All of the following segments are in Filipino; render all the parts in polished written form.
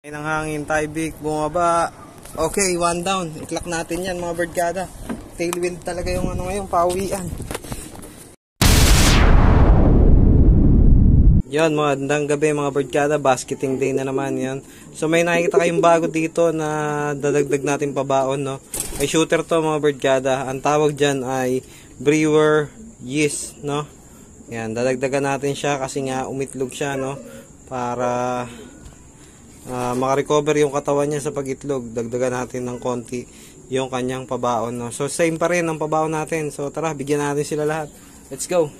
Ng hangin, Tyvek, bumaba. Okay, one down. Iklak natin yan mga birdgada. Tailwind talaga yung ano ngayon, pauwian. Yan, magandang gabi mga birdgada. Basketing day na naman yan. So may nakikita kayong bago dito na dadagdag natin pabaon, no? May shooter to mga birdgada. Ang tawag dyan ay brewer yeast, no? Yan, dadagdagan natin siya kasi nga umitlog siya, no? Para makarecover yung katawan niya sa pag-itlog. Dagdagan natin ng konti yung kanyang pabaon, no? So same pa rin ang pabaon natin. So tara, bigyan natin sila lahat. Let's go.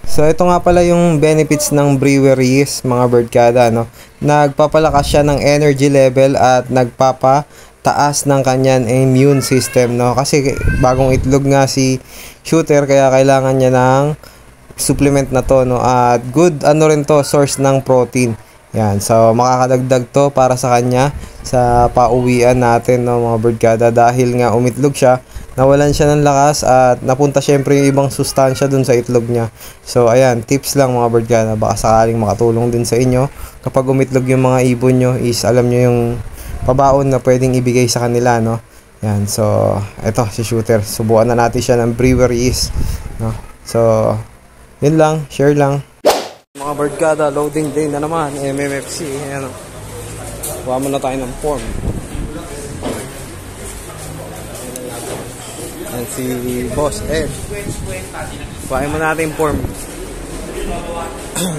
So ito nga pala yung benefits ng brewer yeast mga birdgada, no? Nagpapalakas siya ng energy level at nagpapataas ng kanyang immune system, no? Kasi bagong itlog nga si shooter kaya kailangan niya ng supplement na to, no? At good ano rin to, source ng protein. Yan, so makakadagdag to para sa kanya sa pauwian natin, no mga birdgada, dahil nga umitlog siya, nawalan siya ng lakas at napunta syempre yung ibang sustansya dun sa itlog niya. So ayan, tips lang mga birdgada, baka sakaling makatulong din sa inyo kapag umitlog yung mga ibon nyo, is alam nyo yung pabaon na pwedeng ibigay sa kanila, no? Yan, so eto si shooter, subukan na natin siya ng brewer yeast, no? So yun lang, share lang. Mga birdgada, loading day na naman, MMFC. Ayan, kuha muna tayo ng form. Ayan si Boss Ed. Kuhain muna natin yung form.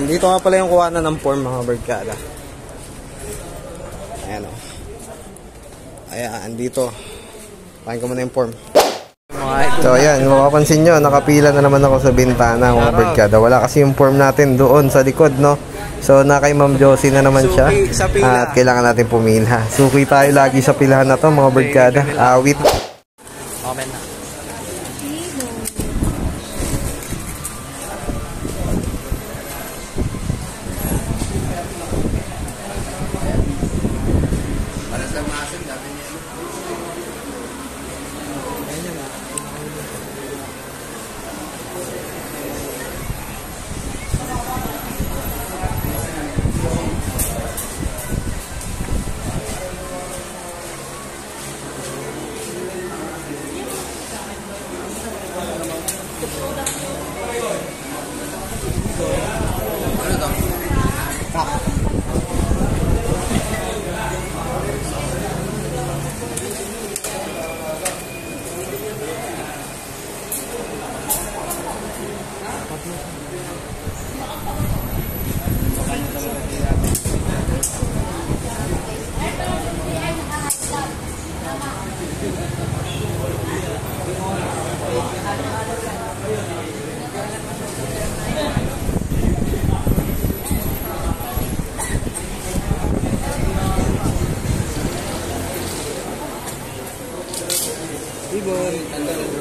Dito nga pala yung kuha na ng form mga birdgada. Ayan o. Ayan, dito. Kuhain ko muna yung form. So ayan, mapapansin nyo, nakapila na naman ako sa bintana mga birdgada. Wala kasi yung form natin doon sa likod, no? So na kay Ma'am Josie na naman siya. At kailangan natin pumila. Suki tayo lagi sa pilahan na to mga birdgada. Awit. Comment na. Para sa masin natin yan.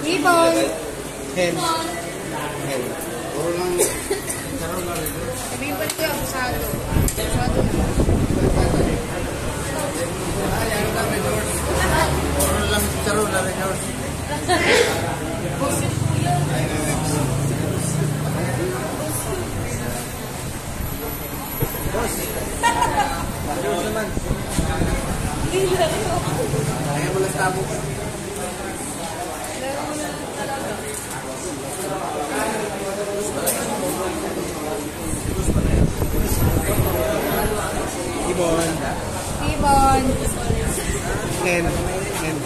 Ibon. Hen. Hen. Puro lang. Charol na rin. Sabihin ba ito yung abusado? Abusado na. Ayaw namin, George. Puro lang charol na rin, George. Boss. George naman. Ayaw mo lang tabo. Ibon. Ibon. Hen. Hen.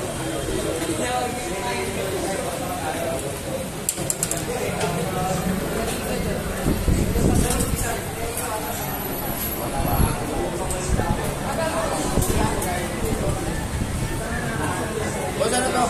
Boss, ano to?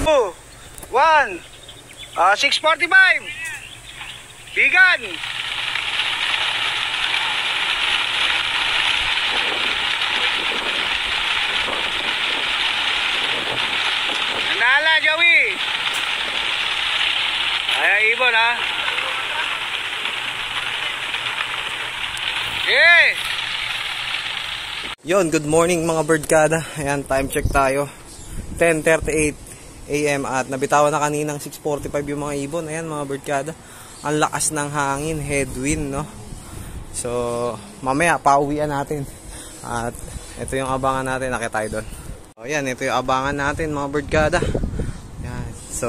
Two, 1, 6:45. Bigan. doon, ha? Okay! Yon, good morning mga birdkada. Ayan, time check tayo. 10:38 AM at nabitawan na kaninang 6:45 yung mga ibon. Ayan mga birdkada. Ang lakas ng hangin, headwind, no? So, mamaya pauwian natin. At ito yung abangan natin, nakita tayo doon. So, ayan, ito yung abangan natin mga birdkada. Ayan. So,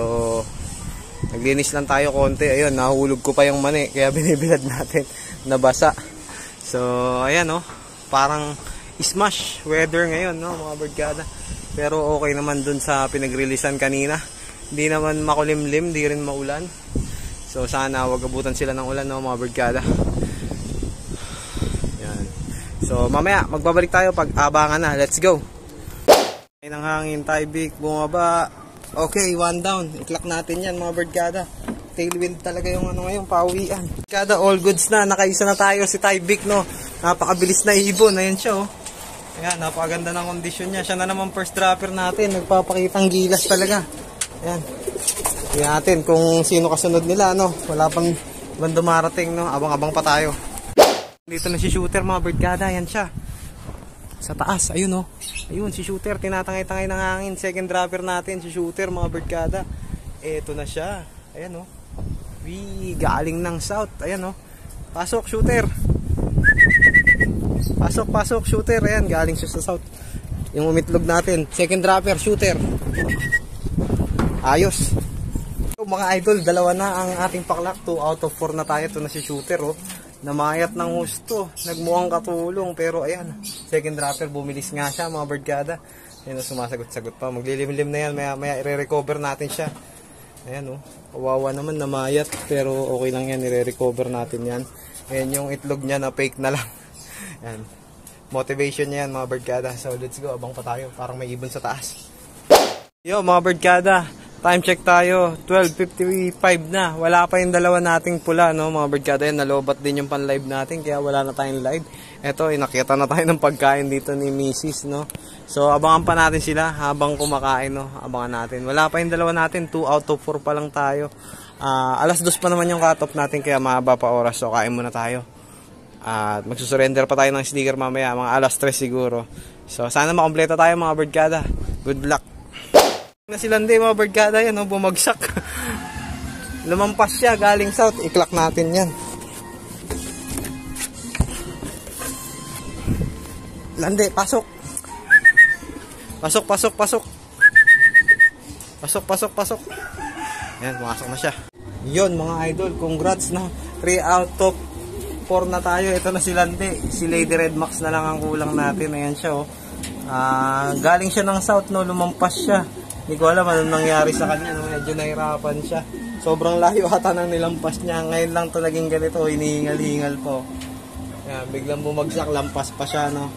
naglinis lang tayo konti. Ayun, nahulog ko pa yung mani, kaya binibilad natin. Nabasa. So, ayan, no? Parang smash weather ngayon, no, mga birdkada. Pero okay naman dun sa pinag-releasean kanina. Hindi naman makulimlim, di rin maulan. So sana wag abutan sila ng ulan, no, mga birdkada. Yan. So mamaya magbabalik tayo pag abangan na. Let's go. Ay nang hangin, Tyvek bumaba. Okay, one down. Iklak natin yan mga birdkada. Tailwind talaga yung ano ngayon, pauwian. Kada all goods na, nakaisa na tayo si Tyvek, no. Napakabilis na ibon, ayan siya, oh. Ayan, napakaganda ng kondisyon niya. Siya na naman first dropper natin. Nagpapakitang gilas talaga. Ayan. Tingnan natin kung sino kasunod nila, no. Wala pang ibang dumarating, no. Abang-abang pa tayo. Dito na si Shooter, mga birdkada. Ayan siya. Sa taas, ayun, oh. Ayun, si Shooter. Tinatangay-tangay ng hangin. Second dropper natin, si Shooter, mga birdkada. Eto na siya. Ayan, oh. Galing ng south. Ayan, oh. Pasok, Shooter. Pasok, Shooter. Ayan, galing siya sa south. Yung umitlog natin. Second dropper, Shooter. Ayos. So, mga idol, dalawa na ang ating paklak. 2 out of 4 na tayo. Ito na si Shooter, oh. Namayat ng husto. Nagmukhang katulong. Pero ayan, second dropper, bumilis nga siya, mga birdkada. Ayan, oh, sumasagot-sagot pa. Maglilim-lim na yan. Maya i-recover natin siya. Ayan, oh. Kawawa naman, namayat. Pero okay lang yan. I-recover natin yan. Ayan yung itlog niya na fake na lang. Ayan. Motivation niya yan, mga birdkada. So let's go, abang pa tayo. Parang may ibon sa taas. Yo mga birdkada, time check tayo. 12:55 na. Wala pa yung dalawa nating pula, no, mga birdkada. Yan, nalobat din yung pan-live natin. Kaya wala na tayong live. Eto, inakita na tayo ng pagkain dito ni Mrs., no. So abangan pa natin sila habang kumakain, no. Abangan natin. Wala pa yung dalawa natin. 2 out of 4 pa lang tayo. 2:00 pa naman yung cut-off natin. Kaya mahaba pa oras. So kain muna tayo. At magsusurrender pa tayo ng sticker mamaya, mga 3:00 siguro. So sana makompleto tayo, mga birdkada. Good luck. Na si Lande, mga birdkada, yan, no, bumagsak. Lumampas siya galing south. Iklak natin yan. Lande, pasok. Pasok. Pasok. Yan, pumasok na siya. Yon mga idol, congrats, no. 3 out of 4 na tayo. Ito na si Lande. Si Lady Red Max na lang ang kulang natin. Ayan siya, oh. Galing siya ng south, no. Lumampas siya. Hindi ko alam anong nangyari sa kanya, no. Medyo nahirapan siya. Sobrang layo ata ng nilampas niya. Ngayon lang ito naging ganito. Hinihingal-hingal po. Ayan, biglang bumagsak. Lampas pa siya, no.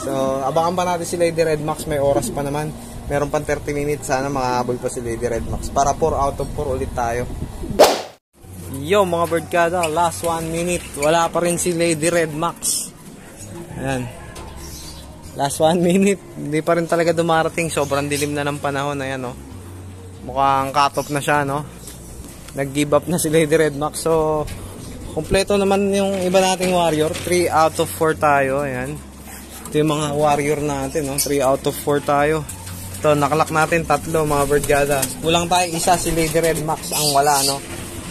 So, abangan pa natin si Lady Red Max. May oras pa naman. Meron pang 30 minutes. Sana makahabol pa si Lady Red Max. Para 4 out of 4 ulit tayo. Yo mga birdkada, last 1 minute. Wala pa rin si Lady Red Max. Ayan. Last 1 minute. Hindi pa rin talaga dumarating. Sobrang dilim na ng panahon. Ayan, oh. Mukhang cut-off na siya, no. Nag-give up na si Lady Red Max. So, kompleto naman yung iba nating warrior. 3 out of 4 tayo. Ayan. Ito yung mga warrior natin, no. 3 out of 4 tayo. Ito, nakalak natin 3, mga birdkada. Kulang tayo isa, si Lady Red Max ang wala, no.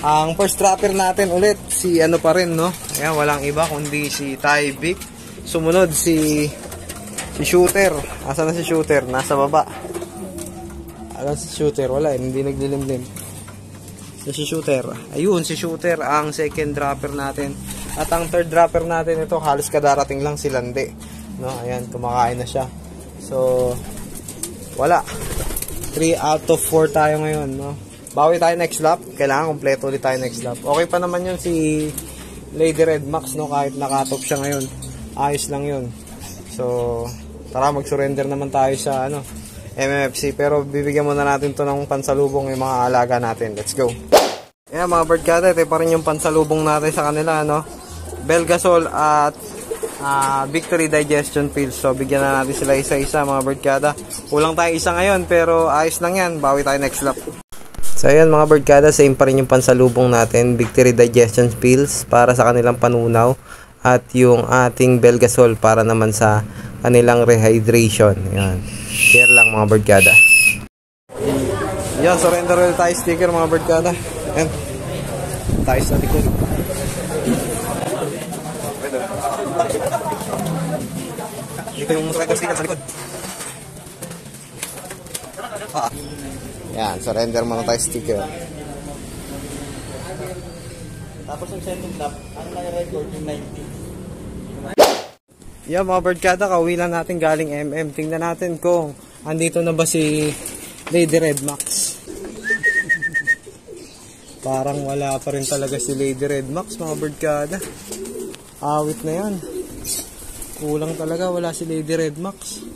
Ang first dropper natin ulit, si ano pa rin, no. Ayan, walang iba kundi si Tyvek. Sumunod si Shooter. Asa na si Shooter? Nasa baba. Alam si Shooter? Wala, hindi naglilimlim. Si Shooter. Ayun, si Shooter ang second dropper natin. At ang third dropper natin, ito halos kadarating lang si Lande, no. Ayan, kumakain na siya. So, wala. 3 out of 4 tayo ngayon, no. Bawi tayo next lap. Kailangan kompleto ulit tayo next lap. Okay pa naman yun si Lady Red Max, no. Kahit nakatop siya ngayon, ayos lang yun. So, tara mag-surrender naman tayo sa MMFC. Pero bibigyan muna natin to ng pansalubong yung mga alaga natin. Let's go. Ayan mga birdkada, ito pa rin yung pansalubong natin sa kanila, no. Belgasol at Victory Digestion Pills. So bigyan na natin sila isa-isa, mga birdkada. Kulang tayo isa ngayon pero ayos lang yan. Bawi tayo next lap. So ayan mga birdkada, same pa rin yung pansalubong natin, Victory Digestion Pills para sa kanilang panunaw at yung ating Belgasol para naman sa kanilang rehydration. Yan. Share lang mga birdkada. Yan, surrender oil tayo sticker mga birdkada. Yan. Tayo sa likod. Dito yung surrender sticker sa likod. Yan, surrender mga tayo sticker. Tapos yung second lap, ang nai-record yung 90. Yan mga birdkada, kauwi lang natin galing MM. Tingnan natin kung andito na ba si Lady Red Max. Parang wala pa rin talaga si Lady Red Max mga birdkada. Awit na yan. Kulang talaga, wala si Lady Red Max.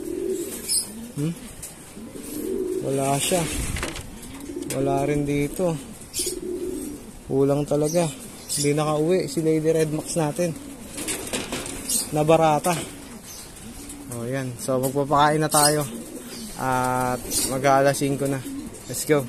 Wala siya. Wala rin dito. Kulang talaga. Hindi nakauwi si Lady Red Max natin. Nabarata. O yan. So magpapakain na tayo. At mag-aalas 5 na. Let's go.